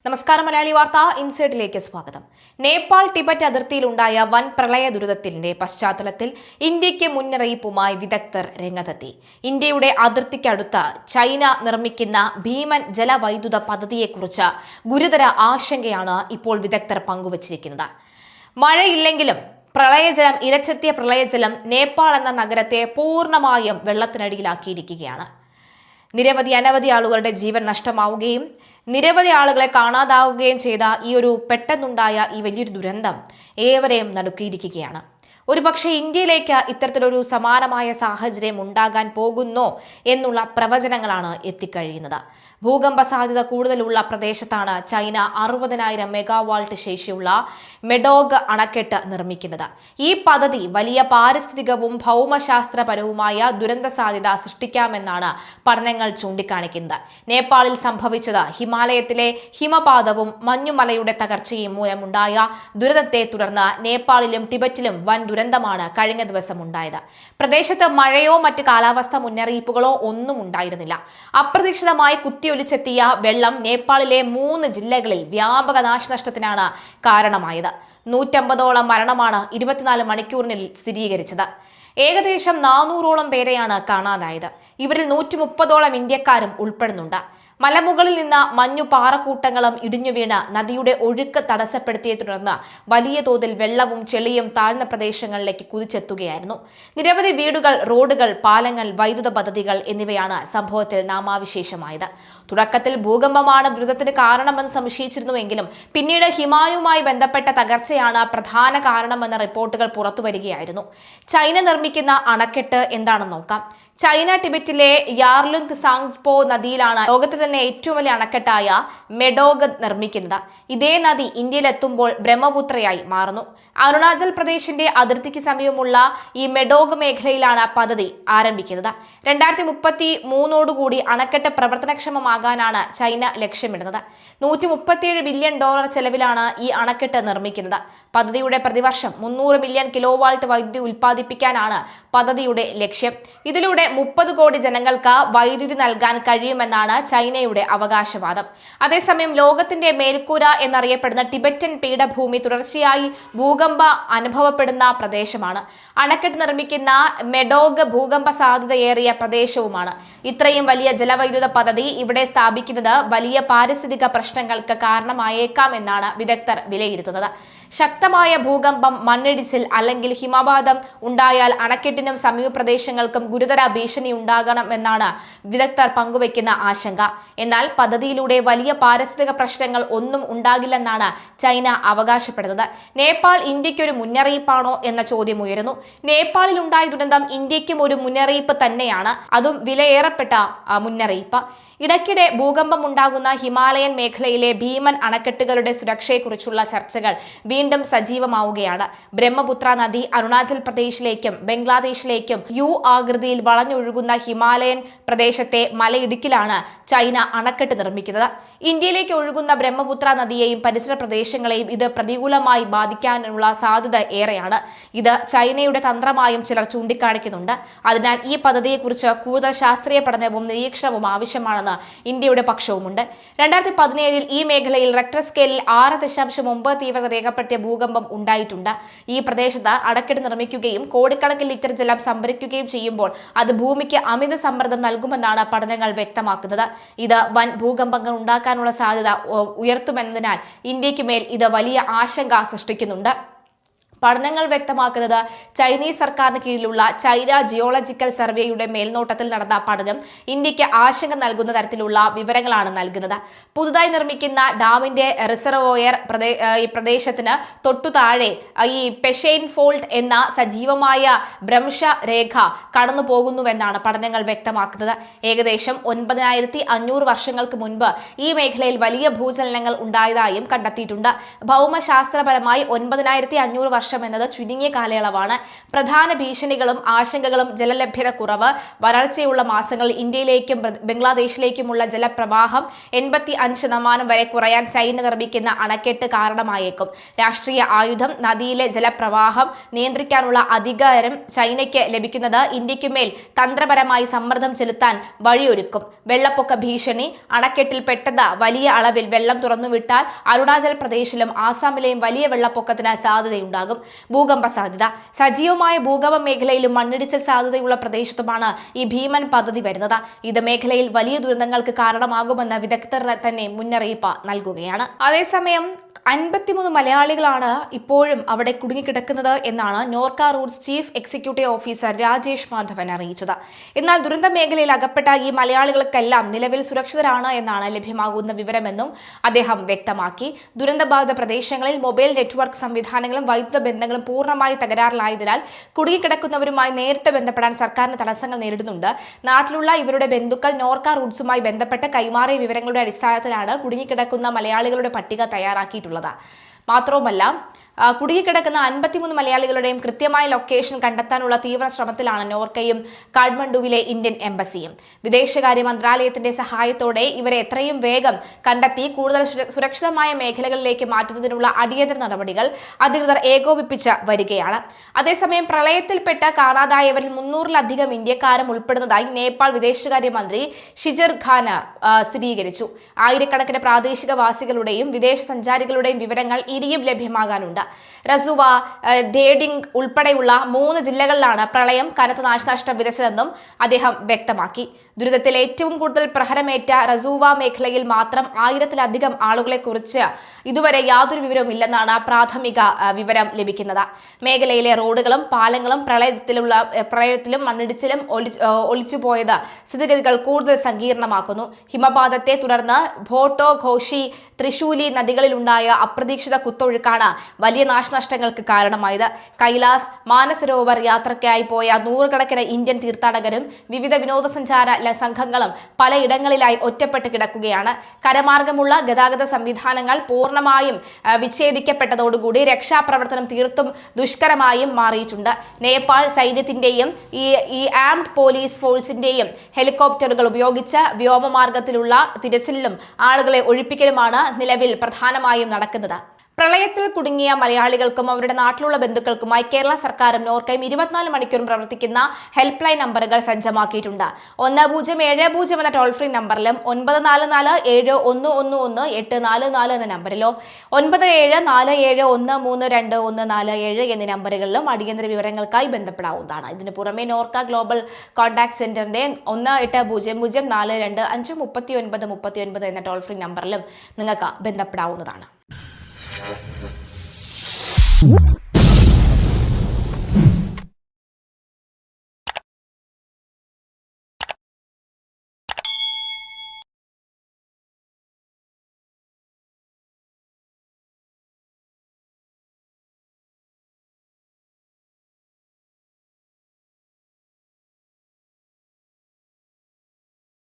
നമസ്കാരം. മലയാളി വാർത്ത ഇൻസൈഡിലേക്ക് സ്വാഗതം. നേപ്പാൾ ടിബറ്റ് അതിർത്തിയിലുണ്ടായ വൻ പ്രളയ ദുരിതത്തിന്റെ പശ്ചാത്തലത്തിൽ ഇന്ത്യക്ക് മുന്നറിയിപ്പുമായി വിദഗ്ധർ രംഗത്തെത്തി. ഇന്ത്യയുടെ അതിർത്തിക്കടുത്ത് ചൈന നിർമ്മിക്കുന്ന ഭീമൻ ജലവൈദ്യുത പദ്ധതിയെക്കുറിച്ച് ഗുരുതര ആശങ്കയാണ് ഇപ്പോൾ വിദഗ്ധർ പങ്കുവച്ചിരിക്കുന്നത്. മഴയില്ലെങ്കിലും ഇരച്ചെത്തിയ പ്രളയജലം നേപ്പാൾ എന്ന നഗരത്തെ പൂർണ്ണമായും വെള്ളത്തിനടിയിലാക്കിയിരിക്കുകയാണ്. അനവധി ആളുകളുടെ ജീവൻ നഷ്ടമാവുകയും നിരവധി ആളുകളെ കാണാതാവുകയും ചെയ്ത ഈ ഒരു പെട്ടെന്നുണ്ടായ ഈ വലിയൊരു ദുരന്തം ഏവരെയും നടുക്കിയിരിക്കുകയാണ്. ഒരുപക്ഷെ ഇന്ത്യയിലേക്ക് ഇത്തരത്തിലൊരു സമാനമായ സാഹചര്യം ഉണ്ടാകാൻ പോകുന്നോ എന്നുള്ള പ്രവചനങ്ങളാണ് എത്തിക്കഴിയുന്നത്. ഭൂകമ്പ സാധ്യത കൂടുതലുള്ള പ്രദേശത്താണ് ചൈന 60,000 മെഗാവാൾട്ട് ശേഷിയുള്ള മെഡോഗ് അണക്കെട്ട് നിർമ്മിക്കുന്നത്. ഈ പദ്ധതി വലിയ പാരിസ്ഥിതികവും ഭൗമശാസ്ത്രപരവുമായ ദുരന്ത സാധ്യത സൃഷ്ടിക്കാമെന്നാണ് പഠനങ്ങൾ ചൂണ്ടിക്കാണിക്കുന്നത്. നേപ്പാളിൽ സംഭവിച്ചത് ഹിമാലയത്തിലെ ഹിമപാതവും മഞ്ഞുമലയുടെ തകർച്ചയും മൂലമുണ്ടായ ദുരന്തത്തെ തുടർന്ന് നേപ്പാളിലും ടിബറ്റിലും വൻ ദുരന്തമാണ് കഴിഞ്ഞ ദിവസം ഉണ്ടായത്. പ്രദേശത്ത് മഴയോ മറ്റ് കാലാവസ്ഥ മുന്നറിയിപ്പുകളോ ഒന്നും ഉണ്ടായിരുന്നില്ല. അപ്രതീക്ഷിതമായി കുത്തിയൊലിച്ചെത്തിയ വെള്ളം നേപ്പാളിലെ 3 ജില്ലകളിൽ വ്യാപക നാശനഷ്ടത്തിനാണ് കാരണമായത്. 150ഓളം മരണമാണ് 24 മണിക്കൂറിനിൽ സ്ഥിരീകരിച്ചത്. ഏകദേശം 400ഓളം പേരെയാണ് കാണാതായത്. ഇവരിൽ 130ഓളം ഇന്ത്യക്കാരും ഉൾപ്പെടുന്നുണ്ട്. മലമുകളിൽ നിന്ന് മഞ്ഞു പാറക്കൂട്ടങ്ങളും ഇടിഞ്ഞു വീണ് നദിയുടെ ഒഴുക്ക് തടസ്സപ്പെടുത്തിയെ തുടർന്ന് വലിയ തോതിൽ വെള്ളവും ചെളിയും താഴ്ന്ന പ്രദേശങ്ങളിലേക്ക് കുതിച്ചെത്തുകയായിരുന്നു. നിരവധി വീടുകൾ, റോഡുകൾ, പാലങ്ങൾ, വൈദ്യുത പദ്ധതികൾ എന്നിവയാണ് സംഭവത്തിൽ നാമാവിശേഷമായത്. തുടക്കത്തിൽ ഭൂകമ്പമാണ് ദുരിതത്തിന് കാരണമെന്ന് സംശയിച്ചിരുന്നുവെങ്കിലും പിന്നീട് ഹിമാലയുമായി ബന്ധപ്പെട്ട തകർച്ചയാണ് പ്രധാന കാരണമെന്ന റിപ്പോർട്ടുകൾ പുറത്തുവരികയായിരുന്നു. ചൈന നിർമ്മിക്കുന്ന അണക്കെട്ട് എന്താണെന്ന് നോക്കാം. ചൈന ടിബറ്റിലെ യാർലുങ് സാങ്പോ നദിയിലാണ് ലോകത്തെ തന്നെ ഏറ്റവും വലിയ അണക്കെട്ടായ മെഡോഗ് നിർമ്മിക്കുന്നത്. ഇതേ നദി ഇന്ത്യയിലെത്തുമ്പോൾ ബ്രഹ്മപുത്രയായി മാറുന്നു. അരുണാചൽ പ്രദേശിന്റെ അതിർത്തിക്ക് സമീപമുള്ള ഈ മെഡോഗ് മേഖലയിലാണ് പദ്ധതി ആരംഭിക്കുന്നത്. 2033 അണക്കെട്ട് പ്രവർത്തനക്ഷമമാകാനാണ് ചൈന ലക്ഷ്യമിടുന്നത്. $137 ബില്യൺ ചെലവിലാണ് ഈ അണക്കെട്ട് നിർമ്മിക്കുന്നത്. പദ്ധതിയുടെ പ്രതിവർഷം 300 മില്യൺ കിലോവാൾട്ട് വൈദ്യുതി ഉൽപ്പാദിപ്പിക്കാനാണ് പദ്ധതിയുടെ ലക്ഷ്യം. ഇതിലൂടെ 30 കോടി ജനങ്ങൾക്ക് വൈദ്യുതി നൽകാൻ കഴിയുമെന്നാണ് ചൈനയുടെ അവകാശവാദം. അതേസമയം ലോകത്തിന്റെ മേൽക്കൂര എന്നറിയപ്പെടുന്ന ടിബറ്റൻ പീഠഭൂമി തുടർച്ചയായി ഭൂകമ്പ അനുഭവപ്പെടുന്ന പ്രദേശമാണ്. അണക്കെട്ട് നിർമ്മിക്കുന്ന മെഡോഗ് ഭൂകമ്പ സാധ്യതയേറിയ പ്രദേശവുമാണ്. ഇത്രയും വലിയ ജലവൈദ്യുത പദ്ധതി ഇവിടെ സ്ഥാപിക്കുന്നത് വലിയ പാരിസ്ഥിതിക പ്രശ്നങ്ങൾക്ക് കാരണമായേക്കാം എന്നാണ് വിദഗ്ധർ വിലയിരുത്തുന്നത്. ശക്തമായ ഭൂകമ്പം, മണ്ണിടിച്ചിൽ അല്ലെങ്കിൽ ഹിമപാതം ഉണ്ടായാൽ അണക്കെട്ടിനും സമീപ പ്രദേശങ്ങൾക്കും ഗുരുതര ഭീഷണി ഉണ്ടാകണമെന്നാണ് വിദഗ്ധർ പങ്കുവയ്ക്കുന്ന ആശങ്ക. എന്നാൽ പദ്ധതിയിലൂടെ വലിയ പാരിസ്ഥിതിക പ്രശ്നങ്ങൾ ഒന്നും ഉണ്ടാകില്ലെന്നാണ് ചൈന അവകാശപ്പെടുന്നത്. നേപ്പാൾ ഇന്ത്യക്കൊരു മുന്നറിയിപ്പാണോ എന്ന ചോദ്യം ഉയരുന്നു. നേപ്പാളിൽ ഉണ്ടായ ദുരന്തം ഇന്ത്യക്കും ഒരു മുന്നറിയിപ്പ് തന്നെയാണ്, അതും വിലയേറപ്പെട്ട മുന്നറിയിപ്പ്. ഇടയ്ക്കിടെ ഭൂകമ്പം ഉണ്ടാകുന്ന ഹിമാലയൻ മേഖലയിലെ ഭീമൻ അണക്കെട്ടുകളുടെ സുരക്ഷയെക്കുറിച്ചുള്ള ചർച്ചകൾ വീണ്ടും സജീവമാവുകയാണ്. ബ്രഹ്മപുത്ര നദി അരുണാചൽ പ്രദേശിലേക്കും ബംഗ്ലാദേശിലേക്കും ആകൃതിയിൽ വളഞ്ഞൊഴുകുന്ന ഹിമാലയൻ പ്രദേശത്തെ മലയിടുക്കിലാണ് ചൈന അണക്കെട്ട് നിർമ്മിക്കുന്നത്. ഇന്ത്യയിലേക്ക് ഒഴുകുന്ന ബ്രഹ്മപുത്ര നദിയെയും പരിസര പ്രദേശങ്ങളെയും ഇത് പ്രതികൂലമായി ബാധിക്കാനുള്ള സാധ്യത ഏറെയാണ്. ഇത് ചൈനയുടെ തന്ത്രമായും ചിലർ ചൂണ്ടിക്കാണിക്കുന്നുണ്ട്. അതിനാൽ ഈ പദ്ധതിയെക്കുറിച്ച് കൂടുതൽ ശാസ്ത്രീയ പഠനവും നിരീക്ഷണവും ആവശ്യമാണെന്ന് ഇന്ത്യയുടെ പക്ഷവുമുണ്ട്. 2017 ഈ മേഖലയിൽ റിക്ടർ സ്കെയിലിൽ 6.9 തീവ്രത രേഖപ്പെടുത്തിയ ഭൂകമ്പം ഉണ്ടായിട്ടുണ്ട്. ഈ പ്രദേശത്ത് അണക്കെട്ട് നിർമ്മിക്കുകയും കോടിക്കണക്കിന് ലിറ്റർ ജലം സംഭരിക്കുകയും ചെയ്യുമ്പോൾ അത് ഭൂമിക്ക് അമിത സമ്മർദ്ദം നൽകുമെന്നാണ് പഠനങ്ങൾ വ്യക്തമാക്കുന്നത്. ഇത് വൻ ഭൂകമ്പങ്ങൾ ഉണ്ടാക്കാനുള്ള സാധ്യത ഉയർത്തുമെന്നതിനാൽ ഇന്ത്യക്ക് മേൽ ഇത് വലിയ ആശങ്ക സൃഷ്ടിക്കുന്നുണ്ട്. പഠനങ്ങൾ വ്യക്തമാക്കുന്നത് ചൈനീസ് സർക്കാരിന് കീഴിലുള്ള ചൈന ജിയോളജിക്കൽ സർവേയുടെ മേൽനോട്ടത്തിൽ നടന്ന പഠനം ഇന്ത്യക്ക് ആശങ്ക നൽകുന്ന തരത്തിലുള്ള വിവരങ്ങളാണ് നൽകുന്നത്. പുതുതായി നിർമ്മിക്കുന്ന ഡാമിന്റെ റിസർവോയർ ഈ പ്രദേശത്തിന് തൊട്ടു താഴെ ഈ പെഷെയിൻ ഫോൾട്ട് എന്ന സജീവമായ ഭ്രംശ രേഖ കടന്നു പോകുന്നുവെന്നാണ് പഠനങ്ങൾ വ്യക്തമാക്കുന്നത്. ഏകദേശം 9,500 വർഷങ്ങൾക്ക് മുൻപ് ഈ മേഖലയിൽ വലിയ ഭൂചലനങ്ങൾ ഉണ്ടായതായും കണ്ടെത്തിയിട്ടുണ്ട്. ഭൗമശാസ്ത്രപരമായി 9,500 വർഷം വർഷം എന്നത് ചുരുങ്ങിയ കാലയളവാണ്. പ്രധാന ഭീഷണികളും ആശങ്കകളും ജലലഭ്യത കുറവ്, വരൾച്ചയുള്ള മാസങ്ങളിൽ ഇന്ത്യയിലേക്കും ബംഗ്ലാദേശിലേക്കുമുള്ള ജലപ്രവാഹം 85% വരെ കുറയാൻ ചൈന നിർമ്മിക്കുന്ന അണക്കെട്ട് കാരണമായേക്കും. രാഷ്ട്രീയ ആയുധം നദിയിലെ ജലപ്രവാഹം നിയന്ത്രിക്കാനുള്ള അധികാരം ചൈനയ്ക്ക് ലഭിക്കുന്നത് ഇന്ത്യക്കുമേൽ തന്ത്രപരമായി സമ്മർദ്ദം ചെലുത്താൻ വഴിയൊരുക്കും. വെള്ളപ്പൊക്ക ഭീഷണി. അണക്കെട്ടിൽ പെട്ടെന്ന് വലിയ അളവിൽ വെള്ളം തുറന്നുവിട്ടാൽ അരുണാചൽ പ്രദേശിലും ആസാമിലെയും വലിയ വെള്ളപ്പൊക്കത്തിന് സാധ്യതയുണ്ടാകും. ഭൂകമ്പ സാധ്യത. സജീവമായ ഭൂകമ്പ മേഖലയിലും മണ്ണിടിച്ചിൽ സാധ്യതയുള്ള പ്രദേശത്തുമാണ് ഈ ഭീമൻ പദ്ധതി വരുന്നത്. ഇത് മേഖലയിൽ വലിയ ദുരന്തങ്ങൾക്ക് കാരണമാകുമെന്ന് വിദഗ്ധർ തന്നെ മുന്നറിയിപ്പ് നൽകുകയാണ്. അതേസമയം 53 മലയാളികളാണ് ഇപ്പോഴും അവിടെ കുടുങ്ങിക്കിടക്കുന്നത് എന്നാണ് Norka Roots chief executive officer Rajesh Madhavan അറിയിച്ചത്. എന്നാൽ ദുരന്ത മേഖലയിൽ അകപ്പെട്ട ഈ മലയാളികൾക്കെല്ലാം നിലവിൽ സുരക്ഷിതരാണ് എന്നാണ് ലഭ്യമാകുന്ന വിവരമെന്നും അദ്ദേഹം വ്യക്തമാക്കി. ദുരന്തബാധിത പ്രദേശങ്ങളിൽ മൊബൈൽ നെറ്റ്വർക്ക് സംവിധാനങ്ങളും വൈദ്യുത ബന്ധങ്ങളും പൂർണ്ണമായി തകരാറിലായതിനാൽ കുടുങ്ങിക്കിടക്കുന്നവരുമായി നേരിട്ട് ബന്ധപ്പെടാൻ സർക്കാരിന് തടസ്സങ്ങൾ നേരിടുന്നുണ്ട്. നാട്ടിലുള്ള ഇവരുടെ ബന്ധുക്കൾ നോർക്ക റൂട്ട്സുമായി ബന്ധപ്പെട്ട് കൈമാറിയ വിവരങ്ങളുടെ അടിസ്ഥാനത്തിലാണ് കുടുങ്ങിക്കിടക്കുന്ന മലയാളികളുടെ പട്ടിക തയ്യാറാക്കിയിട്ടുള്ളത്. മാത്രവുമല്ല, കുടുങ്ങിക്കിടക്കുന്ന 53 മലയാളികളുടെയും കൃത്യമായ ലൊക്കേഷൻ കണ്ടെത്താനുള്ള തീവ്ര ശ്രമത്തിലാണ് നോർക്കയും കാഠ്മണ്ഡുവിലെ ഇന്ത്യൻ എംബസിയും. വിദേശകാര്യ മന്ത്രാലയത്തിന്റെ സഹായത്തോടെ ഇവരെ എത്രയും വേഗം കണ്ടെത്തി കൂടുതൽ സുരക്ഷിതമായ മേഖലകളിലേക്ക് മാറ്റുന്നതിനുള്ള അടിയന്തര നടപടികൾ അധികൃതർ ഏകോപിപ്പിച്ച് വരികയാണ്. അതേസമയം പ്രളയത്തിൽപ്പെട്ട് കാണാതായവരിൽ 300-ലധികം ഇന്ത്യക്കാരും ഉൾപ്പെടുന്നതായി നേപ്പാൾ വിദേശകാര്യമന്ത്രി ഷിജർ ഖാൻ സ്ഥിരീകരിച്ചു. ആയിരക്കണക്കിന് പ്രാദേശികവാസികളുടെയും വിദേശ സഞ്ചാരികളുടെയും വിവരങ്ങൾ ഇനിയും ലഭ്യമാകാനുണ്ട്. റസുവ, ധേഡിംഗ് ഉൾപ്പെടെയുള്ള 3 ജില്ലകളിലാണ് പ്രളയം കനത്ത നാശനഷ്ടം വിതച്ചതെന്നും അദ്ദേഹം വ്യക്തമാക്കി. ദുരിതത്തിൽ ഏറ്റവും കൂടുതൽ പ്രഹരമേറ്റ റസുവ മേഖലയിൽ മാത്രം 1000-ലധികം ആളുകളെ കുറിച്ച് ഇതുവരെ യാതൊരു വിവരവും ഇല്ലെന്നാണ് പ്രാഥമിക വിവരം ലഭിക്കുന്നത്. മേഖലയിലെ റോഡുകളും പാലങ്ങളും പ്രളയത്തിലും മണ്ണിടിച്ചിലും ഒലിച്ചുപോയത് സ്ഥിതിഗതികൾ കൂടുതൽ സങ്കീർണമാക്കുന്നു. ഹിമപാതത്തെ തുടർന്ന് ഭോട്ടോ, ഘോഷി, ത്രിശൂലി നദികളിലുണ്ടായ അപ്രതീക്ഷിത കുത്തൊഴുക്കാണ് വലിയ നാശനഷ്ടങ്ങൾക്ക് കാരണമായത്. കൈലാസ്, മാനസരോവർ യാത്രയ്ക്കായി പോയ നൂറുകണക്കിന് ഇന്ത്യൻ തീർത്ഥാടകരും വിവിധ വിനോദസഞ്ചാര സംഘങ്ങളും പലയിടങ്ങളിലായി ഒറ്റപ്പെട്ട് കിടക്കുകയാണ്. കരമാർഗമുള്ള ഗതാഗത സംവിധാനങ്ങൾ പൂർണ്ണമായും വിച്ഛേദിക്കപ്പെട്ടതോടുകൂടി രക്ഷാപ്രവർത്തനം തീർത്തും ദുഷ്കരമായും മാറിയിട്ടുണ്ട്. നേപ്പാൾ സൈന്യത്തിന്റെയും ഈ ആംഡ് പോലീസ് ഫോഴ്സിന്റെയും ഹെലികോപ്റ്ററുകൾ ഉപയോഗിച്ച് വ്യോമമാർഗത്തിലുള്ള തിരച്ചിലും ആളുകളെ ഒഴിപ്പിക്കലുമാണ് നിലവിൽ പ്രധാനമായും നടക്കുന്നത്. പ്രളയത്തിൽ കുടുങ്ങിയ മലയാളികൾക്കും അവരുടെ നാട്ടിലുള്ള ബന്ധുക്കൾക്കുമായി കേരള സർക്കാരും നോർക്കയും 24 മണിക്കൂറും പ്രവർത്തിക്കുന്ന ഹെൽപ്പ് ലൈൻ നമ്പറുകൾ സജ്ജമാക്കിയിട്ടുണ്ട്. 1070 എന്ന ടോൾ ഫ്രീ നമ്പറിലും 9447111844 എന്ന നമ്പറിലോ 9747132147 എന്നീ നമ്പറുകളിലും അടിയന്തര വിവരങ്ങൾക്കായി ബന്ധപ്പെടാവുന്നതാണ്. ഇതിനു പുറമെ നോർക്ക ഗ്ലോബൽ കോൺടാക്ട് സെന്ററിന്റെ 180053953939 എന്ന ടോൾ ഫ്രീ നമ്പറിലും നിങ്ങൾക്ക് ബന്ധപ്പെടാവുന്നതാണ്.